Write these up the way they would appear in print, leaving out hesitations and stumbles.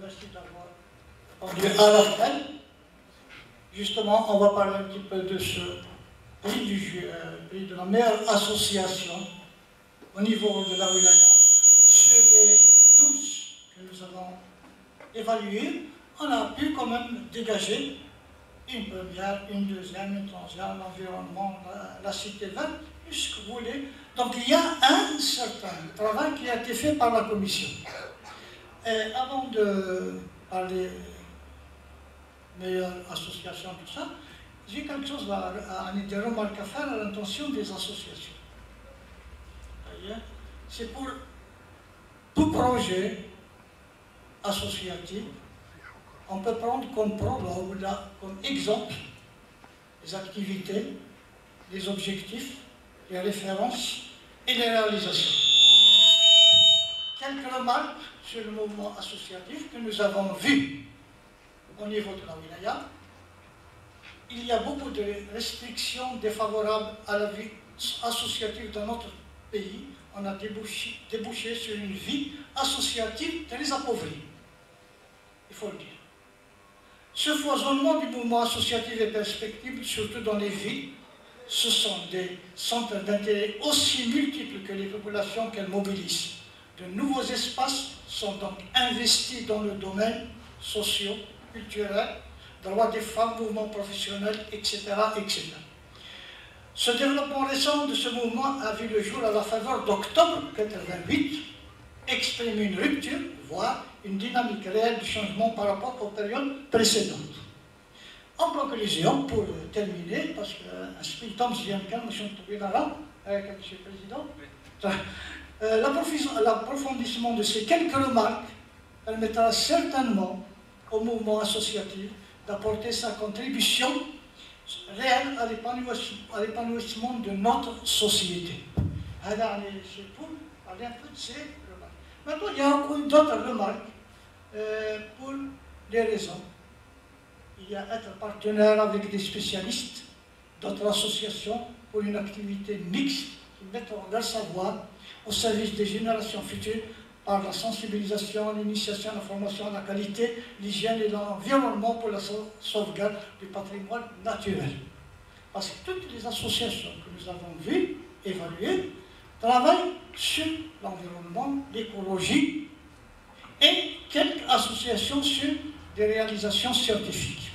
merci d'avoir répondu à l'appel. Justement, on va parler un petit peu de ce prix de la meilleure association au niveau de la wilaya. Sur les 12 que nous avons évalués, on a pu quand même dégager une première, une deuxième, une troisième, l'environnement, la cité verte, tout ce que vous voulez. Donc il y a un certain travail qui a été fait par la commission. Et avant de parler meilleure association, tout ça, j'ai quelque chose des remarques à faire à l'intention des associations. C'est pour tout projet associatif, on peut prendre comme prologue, comme exemple, les activités, les objectifs, les références et les réalisations. Quelques remarques sur le mouvement associatif que nous avons vu au niveau de la wilaya. Il y a beaucoup de restrictions défavorables à la vie associative dans notre pays. On a débouché sur une vie associative très appauvrie. Il faut le dire. Ce foisonnement du mouvement associatif est perspectible, surtout dans les villes. Ce sont des centres d'intérêt aussi multiples que les populations qu'elles mobilisent. De nouveaux espaces sont donc investis dans le domaine social, culturel, droits des femmes, mouvements professionnels, etc., etc. Ce développement récent de ce mouvement a vu le jour à la faveur d'octobre 88, exprime une rupture, voire une dynamique réelle de changement par rapport aux périodes précédentes. En conclusion, pour terminer, parce que Spiltom Ziankan, M. Toubilara, avec M. le Président, l'approfondissement de ces quelques remarques permettra certainement au mouvement associatif d'apporter sa contribution réelle à l'épanouissement de notre société. C'est pour parler un peu de ces remarques. Maintenant, il y a d'autres remarques pour des raisons. Il y a être partenaire avec des spécialistes, d'autres associations pour une activité mixte qui mettront leur savoir au service des générations futures par la sensibilisation, l'initiation, la formation, la qualité, l'hygiène et l'environnement pour la sauvegarde du patrimoine naturel. Parce que toutes les associations que nous avons vues, évaluées, travaillent sur l'environnement, l'écologie et quelques associations sur des réalisations scientifiques.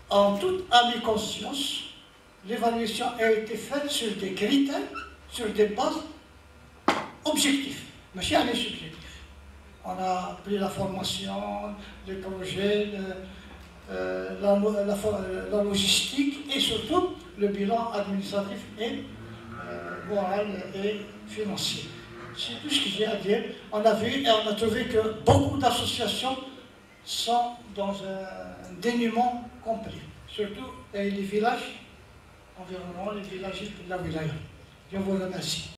En toute âme et conscience, l'évaluation a été faite sur des critères, sur des bases objectifs, mais c'est un subjectif. On a pris la formation, les projets, la logistique et surtout le bilan administratif et moral et financier. C'est tout ce que j'ai à dire. On a vu et on a trouvé que beaucoup d'associations sont dans un dénuement complet, surtout les villages environnants, les villages de la wilaya. Je vous remercie.